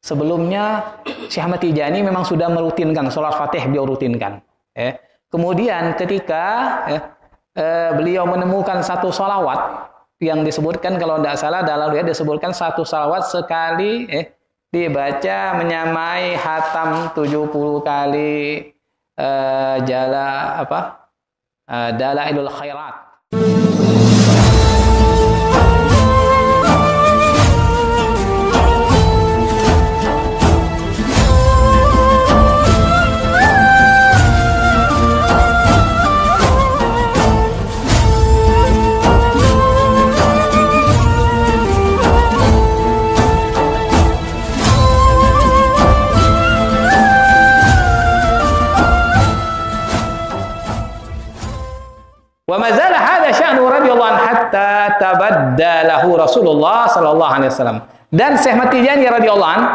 Sebelumnya Syekh Ahmad Tijani memang sudah merutinkan salat Fatih, beliau rutinkan. Kemudian ketika beliau menemukan satu salawat yang disebutkan, kalau tidak salah dalam riwayat disebutkan satu salawat sekali dibaca menyamai hatam 70 kali Dalailul Khairat. Wa mazala hadza sya'nu radhiyallahu anhu hatta tabaddalahu Rasulullah sallallahu alaihi wasallam. Dan Syekh Ahmad Tijani radhiyallahu anhu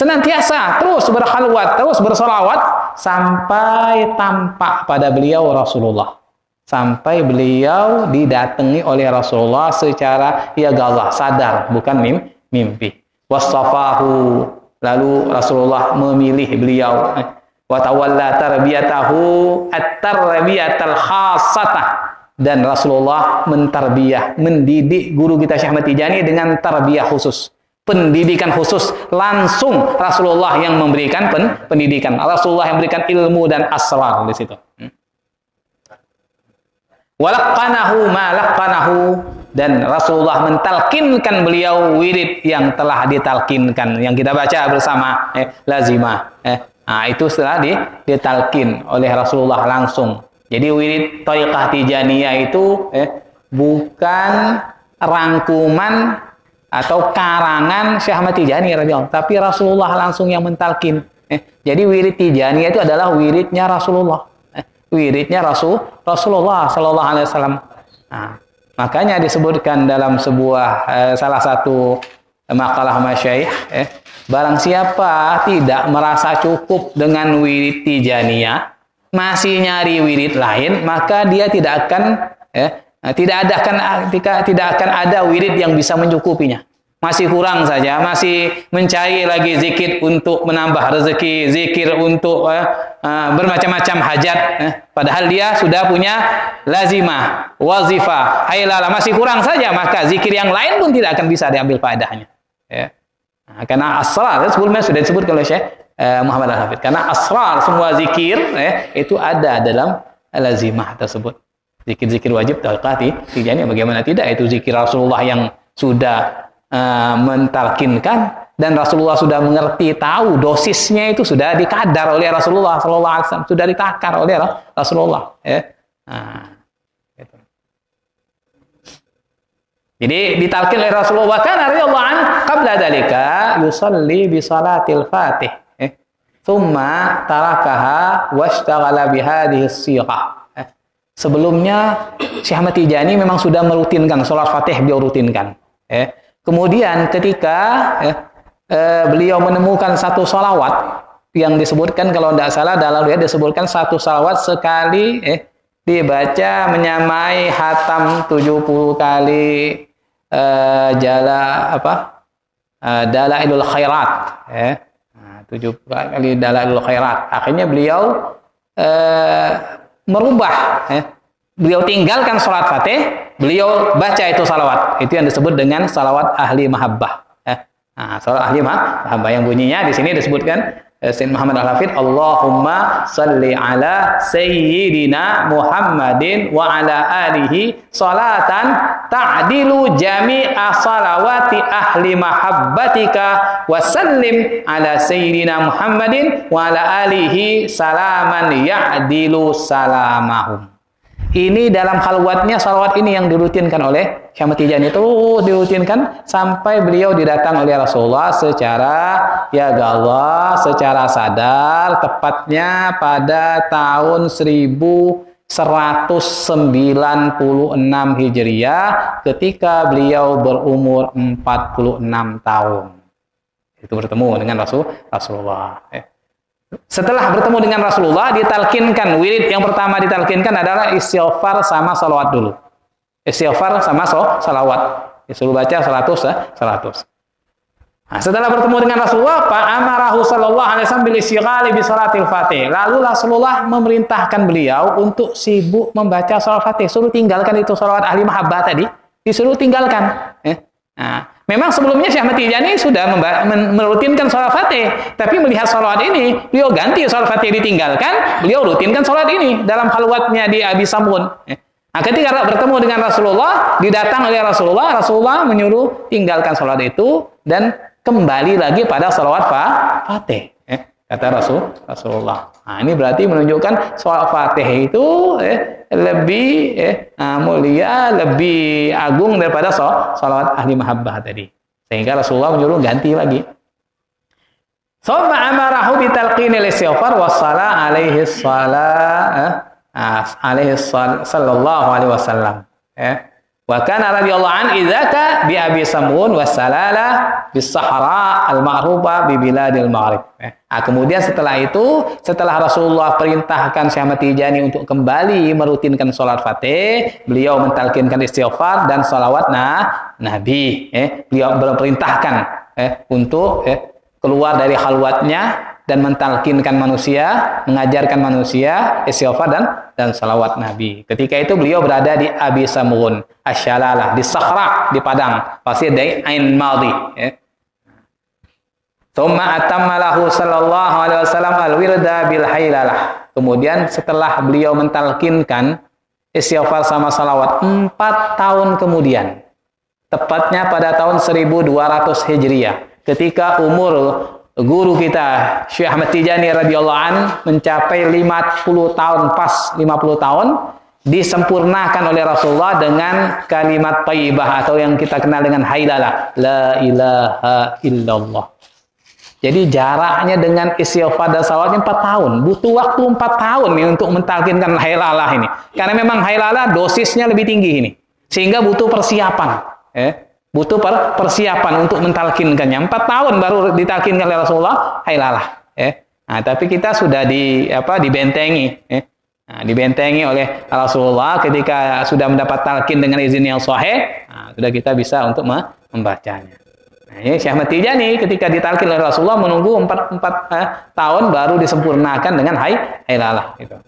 senantiasa terus berkhalwat, terus bersolawat sampai tampak pada beliau Rasulullah. Sampai beliau didatangi oleh Rasulullah secara yaqadzah, sadar, bukan mimpi. Wasafahu, lalu Rasulullah memilih beliau. Wa tawalla tarbiyatahu at-tarbiyatal khassatah, dan Rasulullah mentarbiyah, mendidik guru kita Syekh Ahmad Tijani dengan tarbiyah khusus, pendidikan khusus. Langsung Rasulullah yang memberikan pendidikan, Rasulullah yang memberikan ilmu dan asrar di situ. Walaqqanahu ma laqqanahu, dan Rasulullah mentalkinkan beliau wirid yang telah ditalkinkan, yang kita baca bersama lazimah. Nah, itu setelah ditalkin oleh Rasulullah langsung. Jadi wirid Thariqah Tijaniyah itu bukan rangkuman atau karangan Syekh Ahmad Tijani radhiyallahu, tapi Rasulullah langsung yang mentalkin. Jadi wirid Tijaniyah itu adalah wiridnya Rasulullah. Wiridnya Rasulullah sallallahu alaihi wasallam. Nah, makanya disebutkan dalam sebuah salah satu makalah masyaikh, barang siapa tidak merasa cukup dengan wirid Tijaniyah, masih nyari wirid lain, maka dia tidak akan ada wirid yang bisa mencukupinya. Masih kurang saja, masih mencari lagi zikir untuk menambah rezeki, zikir untuk bermacam-macam hajat, padahal dia sudah punya lazimah, wazifah, hailala, masih kurang saja, maka zikir yang lain pun tidak akan bisa diambil faedahnya. Nah, karena asrar sebelumnya sudah disebut oleh Syekh Muhammad Al-Hafidh, karena asrar semua zikir itu ada dalam lazimah tersebut. Zikir-zikir wajib Thariqah Tijaniyah, bagaimana tidak, itu zikir Rasulullah yang sudah mentalkinkan, dan Rasulullah sudah mengerti, tahu dosisnya itu sudah dikadar oleh Rasulullah sallallahu alaihi wasallam, sudah ditakar oleh Rasulullah. Nah, gitu. Jadi ditalkin oleh Rasulullah, kan radhiyallahu anhu qabla dzalika yusalli bi salatil Fatih, thumma tarakaha washtaghala bi hadhihi as-sighah. Sebelumnya Syekh Ahmad Tijani memang sudah merutinkan salat Fatih, beliau rutinkan. Kemudian ketika beliau menemukan satu salawat yang disebutkan, kalau tidak salah dalam riwayat disebutkan satu salawat sekali dibaca menyamai hatam 70 kali Dalailul Khairat, 70 kali Dalailul Khairat. Akhirnya beliau merubah, beliau tinggalkan salat Fatih, beliau baca itu salawat. Itu yang disebut dengan salawat ahli mahabbah. Nah, salawat ahli mahabbah yang bunyinya di sini disebutkan Sayyid Muhammad Al-Hafidh, Allahumma salli ala sayyidina Muhammadin wa ala alihi salatan ta'dilu jami'a salawati ahli mahabbatika wa sallim ala sayyidina Muhammadin wa ala alihi salaman ya'dilu salamahum. Ini dalam khalwatnya salawat ini yang dirutinkan oleh Syekh Ahmad Tijani, itu dirutinkan sampai beliau didatang oleh Rasulullah secara yaqadzah, secara sadar, tepatnya pada tahun 1196 Hijriah ketika beliau berumur 46 tahun. Itu bertemu dengan Rasulullah. Setelah bertemu dengan Rasulullah, ditalkinkan wirid yang pertama ditalkinkan adalah istighfar sama salawat dulu. Istighfar sama salawat. Disuruh baca 100. Nah, setelah bertemu dengan Rasulullah, Pak Amarahu sallallahu alaihi wasallam bil istighali bi salatil Fatih. Lalu Rasulullah memerintahkan beliau untuk sibuk membaca salat Fatih. Suruh tinggalkan itu salat ahli mahabbah tadi, disuruh tinggalkan. Nah, memang sebelumnya Syekh Ahmad Tijani sudah merutinkan salat Fatih, tapi melihat salat ini, beliau ganti salat Fatih ditinggalkan, beliau rutinkan salat ini dalam khalwatnya di Abi Samun. Nah, ketika bertemu dengan Rasulullah, didatang oleh Rasulullah, Rasulullah menyuruh tinggalkan salat itu dan kembali lagi pada salawat Fatih, kata Rasulullah. Nah, ini berarti menunjukkan salawat Fatih itu lebih mulia, lebih agung daripada salawat ahli mahabbah tadi. Sehingga Rasulullah menyuruh ganti lagi. Summa amarahu bi talqinil istighfar wa shalah alaihi sallallahu alaihi wasallam. Wa kana radhiyallahu an idzaka bi Abi Samun wassalala bis Sahara al-ma'rufa bi biladil Maghrib. Nah, kemudian setelah itu, setelah Rasulullah perintahkan Syekh Ahmad Tijani untuk kembali merutinkan salat Fatih, beliau mentalkinkan istighfar dan salawat Nabi. Beliau berperintahkan untuk keluar dari khalwatnya dan mentalkinkan manusia, mengajarkan manusia istighfar dan salawat Nabi. Ketika itu beliau berada di Abi Samun, Asyalalah, di Sahra, di padang pasir dari Ain Maldi. Tsumma atamma lahu sallallahu alaihi wasallam al-wirda bil hailalah. Kemudian setelah beliau mentalkinkan istighfar sama salawat 4 tahun kemudian, tepatnya pada tahun 1200 Hijriah, ketika umur guru kita Syekh Ahmad Tijani radhiyallahu an mencapai 50 tahun, pas 50 tahun, disempurnakan oleh Rasulullah dengan kalimat thayyibah atau yang kita kenal dengan hailalah, la ilaha illallah. Jadi jaraknya dengan istighfar dan salawatnya 4 tahun. Butuh waktu 4 tahun nih untuk mentalkinkan hailalah ini. Karena memang hailalah dosisnya lebih tinggi ini. Sehingga butuh persiapan. Butuh persiapan untuk mentalkinkannya. 4 tahun baru ditalkinkan oleh Rasulullah hailalah. Nah, tapi kita sudah dibentengi. Nah, dibentengi oleh Rasulullah ketika sudah mendapat talkin dengan izin yang sahih. Nah, sudah kita bisa untuk membacanya. Nah, ini Syekh Ahmad Tijani ketika ditalkin oleh Rasulullah menunggu 4 tahun baru disempurnakan dengan hailalah gitu.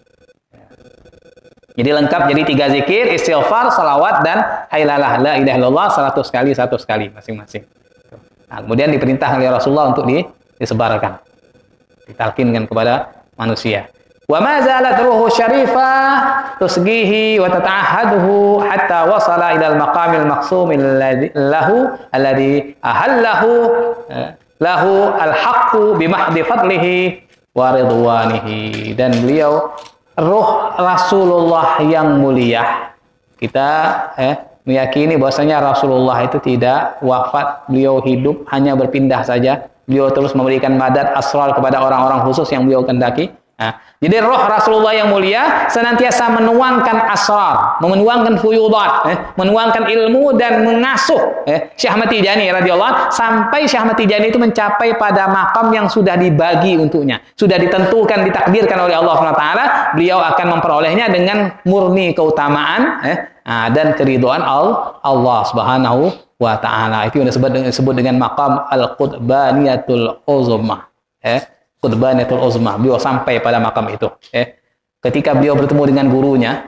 Jadi lengkap jadi 3 zikir, istighfar, salawat dan hailalah, la ilaha illallah 100 kali masing-masing. Nah, kemudian diperintah oleh Rasulullah untuk disebarkan, ditalkinkan kepada manusia. Wa ma zalat ruhu syarifah tusgihi wa tata'ahaduhu hatta wasala ila al-maqamil maqsum alladhi ahallahu lahu al-haqqu bimahdi fadlihi wa ridwanihi. Dan beliau Ruh Rasulullah yang mulia, kita meyakini bahwasanya Rasulullah itu tidak wafat, beliau hidup, hanya berpindah saja. Beliau terus memberikan madad asrar kepada orang-orang khusus yang beliau kehendaki. Nah, jadi roh Rasulullah yang mulia senantiasa menuangkan asrar, menuangkan fuyudat, menuangkan ilmu dan mengasuh Syekh Ahmad Tijani radhiyallahu anhu sampai Syekh Ahmad Tijani itu mencapai pada makam yang sudah dibagi untuknya, sudah ditentukan, ditakdirkan oleh Allah SWT. Beliau akan memperolehnya dengan murni keutamaan dan keridhaan Allah Subhanahu wa Ta'ala. Itu yang disebut dengan makam al-Qutbaniyatul Uzma. Qutbaniyatul Uzma. Beliau sampai pada makam itu. Ketika beliau bertemu dengan gurunya,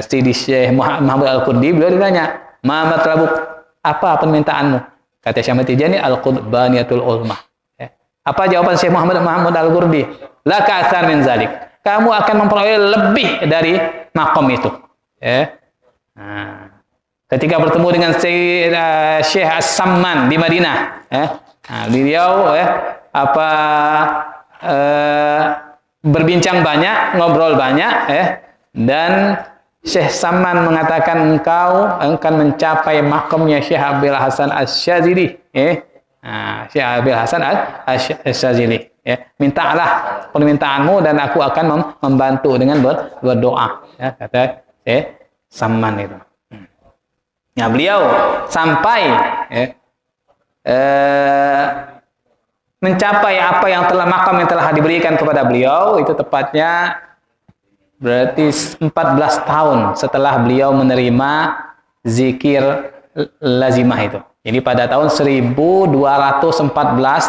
Sidi Syekh Muhammad Al-Qurdi, beliau ditanya, "Ma matlabuk? Apa permintaanmu?" Kata Syekh Ahmad Tijani, "Al-Qutbaniyatul Uzma." Apa jawaban Syekh Muhammad Al-Qurdi? "La ka'athar min zalik." Kamu akan memperoleh lebih dari makam itu. Nah, ketika bertemu dengan Syekh As-Samman di Madinah, beliau berbincang banyak, ngobrol banyak, dan Syekh Samman mengatakan engkau akan mencapai makamnya Syekh Abil Hasan Asy-Syadzili. Syekh Abil Hasan Asy-Syadzili. Mintalah permintaanmu dan aku akan membantu dengan berdoa. Kata Syekh Samman itu. Nah, beliau sampai mencapai apa yang makam yang telah diberikan kepada beliau, itu tepatnya berarti 14 tahun setelah beliau menerima zikir lazimah itu. Jadi pada tahun 1214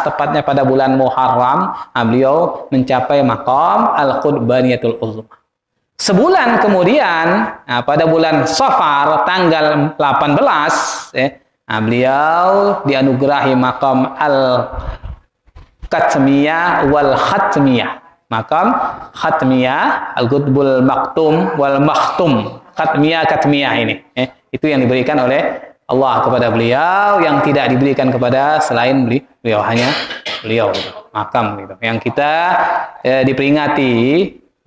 tepatnya pada bulan Muharram, beliau mencapai maqam Al-Qutbaniyatul Uzma. Sebulan kemudian, pada bulan Safar tanggal 18, beliau dianugerahi maqam Al-Katmiyah wal Khatmiyah. Maqam Khatmiyah, Al-Qutbul Maktum wal Makhtum. Katmiyah ini. Itu yang diberikan oleh Allah kepada beliau, yang tidak diberikan kepada selain beliau, hanya beliau gitu. Makam gitu. Yang kita diperingati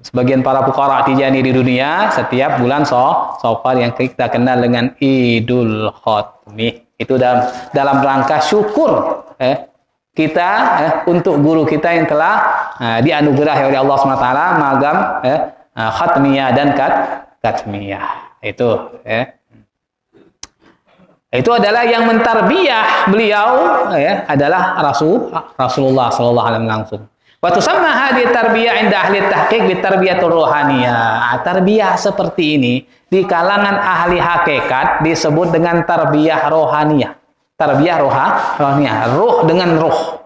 sebagian para fuqara Tijani di dunia setiap bulan Safar yang kita kenal dengan Idul Khatmi. Itu dalam rangka syukur kita untuk guru kita yang telah dianugerahi oleh Allah SWT magam Khatmiyah dan Katmiyah. Itu adalah yang mentarbiyah beliau adalah Rasulullah sallallahu alaihi wasallam langsung. Wa tusamma hadhihi tarbiyah inda ahli tahqiq bi tarbiyatur ruhaniyah. Tarbiyah seperti ini di kalangan ahli hakikat disebut dengan tarbiyah rohaniyah. Tarbiyah rohaniyah, ruh dengan ruh,